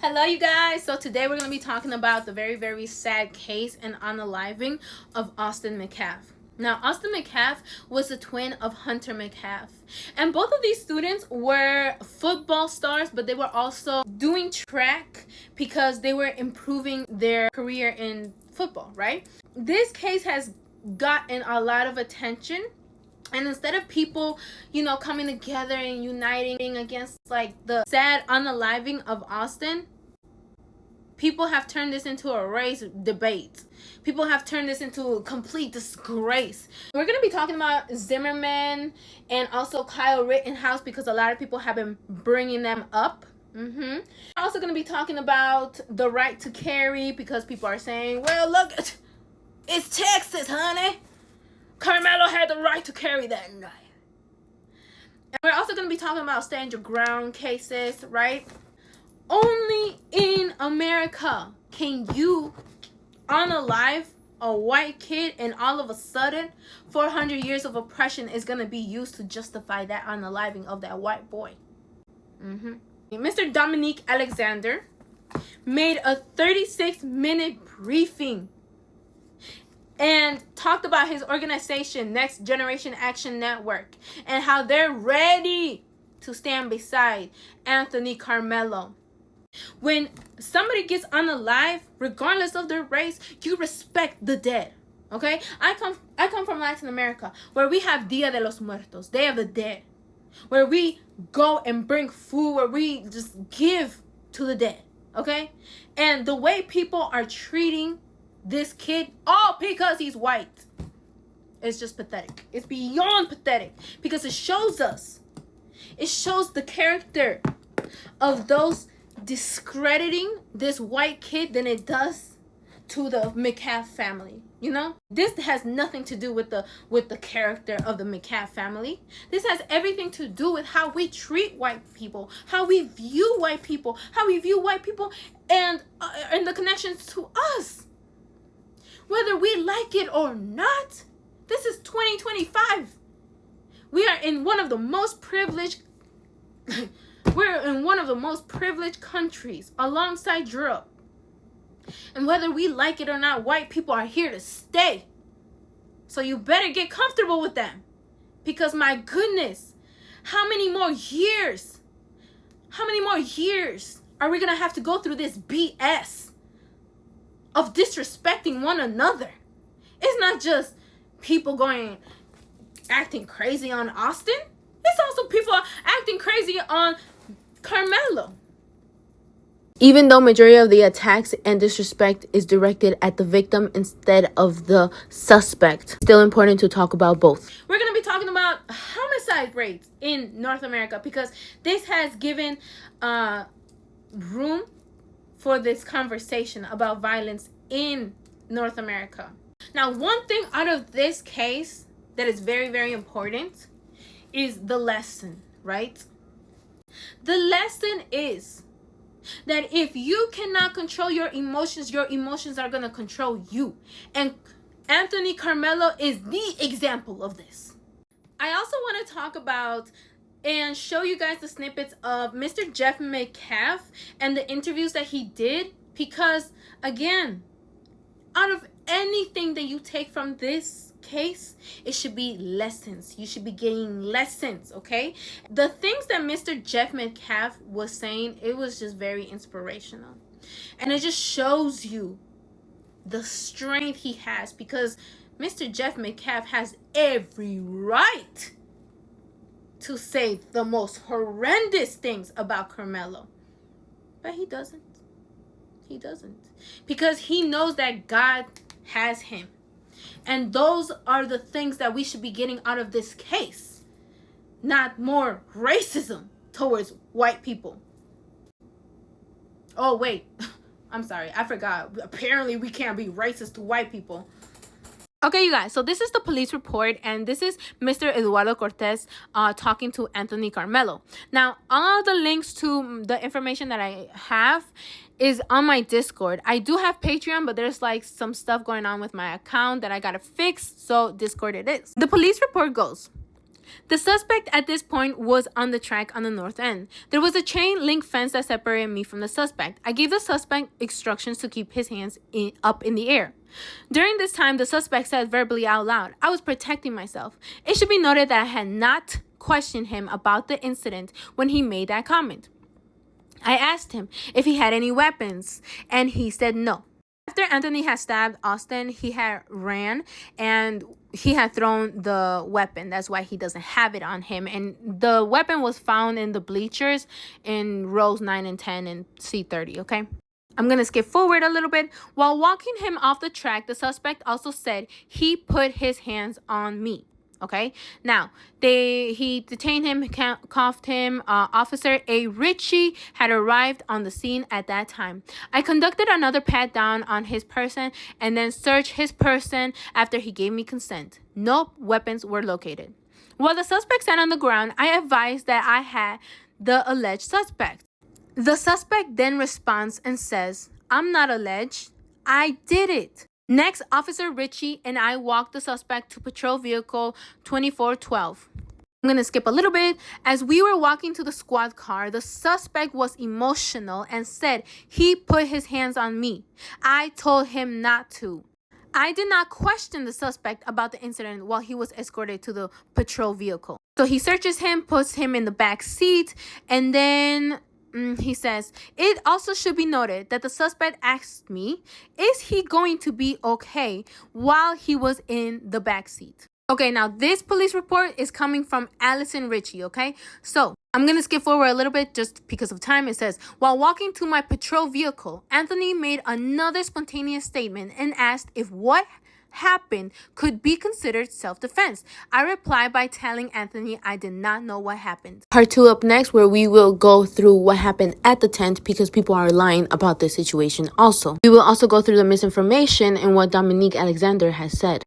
Hello you guys. So today we're going to be talking about the very, very sad case and unaliving of Austin Metcalf. Now, Austin Metcalf was the twin of Hunter Metcalf. And both of these students were football stars, but they were also doing track because they were improving their career in football, right? This case has gotten a lot of attention. And instead of people, coming together and uniting against like the sad unaliving of Austin, people have turned this into a race debate. People have turned this into a complete disgrace. We're going to be talking about Zimmerman and also Kyle Rittenhouse because a lot of people have been bringing them up. We're also going to be talking about the right to carry because people are saying, well, look, it's Texas, honey. Carmelo had the right to carry that knife. And we're also going to be talking about stand your ground cases, right? Only in America can you unalive a white kid, and all of a sudden 400 years of oppression is going to be used to justify that unaliving of that white boy. Mr. Dominique Alexander made a 36-minute briefing and talked about his organization, Next Generation Action Network, and how they're ready to stand beside Anthony Carmelo. When somebody gets unalive, regardless of their race, you respect the dead. Okay? I come from Latin America, where we have Dia de los Muertos, Day of the Dead, where we go and bring food, where we just give to the dead. Okay? And the way people are treating this kid, all because he's white, it's just pathetic. It's beyond pathetic because it shows the character of those discrediting this white kid than it does to the Metcalf family. This has nothing to do with the character of the Metcalf family. This has everything to do with how we treat white people, how we view white people, and the connections to us. Whether we like it or not, this is 2025. We are in one of the most privileged countries alongside Europe. And whether we like it or not, white people are here to stay. So you better get comfortable with them. Because my goodness, how many more years are we going to have to go through this BS of disrespecting one another? It's not just people acting crazy on Austin. It's also people acting crazy on Carmelo. Even though majority of the attacks and disrespect is directed at the victim instead of the suspect, still important to talk about both. We're going to be talking about homicide rates in North America because this has given room for this conversation about violence in North America. Now, one thing out of this case that is very, very important is the lesson, right? The lesson is that if you cannot control your emotions are going to control you. And Anthony Carmelo is the example of this. I also want to talk about and show you guys the snippets of Mr. Jeff Metcalf and the interviews that he did because, again, out of anything that you take from this case, it should be lessons. You should be getting lessons, okay? The things that Mr. Jeff Metcalf was saying, it was just very inspirational. And it just shows you the strength he has because Mr. Jeff Metcalf has every right to say the most horrendous things about Carmelo. But he doesn't. He doesn't. Because he knows that God has him. And those are the things that we should be getting out of this case. Not more racism towards white people. Oh, wait. I'm sorry. I forgot. Apparently, we can't be racist to white people. Okay, you guys, so this is the police report, and this is Mr. Eduardo Cortez talking to Anthony Carmelo. Now, all the links to the information that I have is on my Discord. I do have Patreon, but there's like some stuff going on with my account that I gotta fix, so Discord it is. The police report goes, The suspect at this point was on the track on the north end. There was a chain link fence that separated me from the suspect. I gave the suspect instructions to keep his hands up in the air. During this time, the suspect said verbally out loud, "I was protecting myself." It should be noted that I had not questioned him about the incident when he made that comment. I asked him if he had any weapons, and he said no. After Anthony had stabbed Austin, he had ran and he had thrown the weapon. That's why he doesn't have it on him. And the weapon was found in the bleachers in rows 9 and 10 and C30, okay? I'm going to skip forward a little bit. While walking him off the track, the suspect also said he put his hands on me. Okay, now he detained him, cuffed him. Officer A. Ritchie had arrived on the scene at that time. I conducted another pat down on his person and then searched his person after he gave me consent. No weapons were located. While the suspect sat on the ground, I advised that I had the alleged suspect. The suspect then responds and says, "I'm not alleged. I did it." Next, Officer Ritchie and I walked the suspect to patrol vehicle 2412. I'm going to skip a little bit. As we were walking to the squad car, the suspect was emotional and said he put his hands on me. I told him not to. I did not question the suspect about the incident while he was escorted to the patrol vehicle. So he searches him, puts him in the back seat, and then he says, "It also should be noted that the suspect asked me, is he going to be okay while he was in the back seat?" Okay, now this police report is coming from Allison Ritchie, okay? So I'm going to skip forward a little bit just because of time. It says, "While walking to my patrol vehicle, Anthony made another spontaneous statement and asked if what happened could be considered self-defense. I replied by telling Anthony I did not know what happened." Part 2 up next, where we will go through what happened at the tent because people are lying about this situation also. We will also go through the misinformation and what Dominique Alexander has said.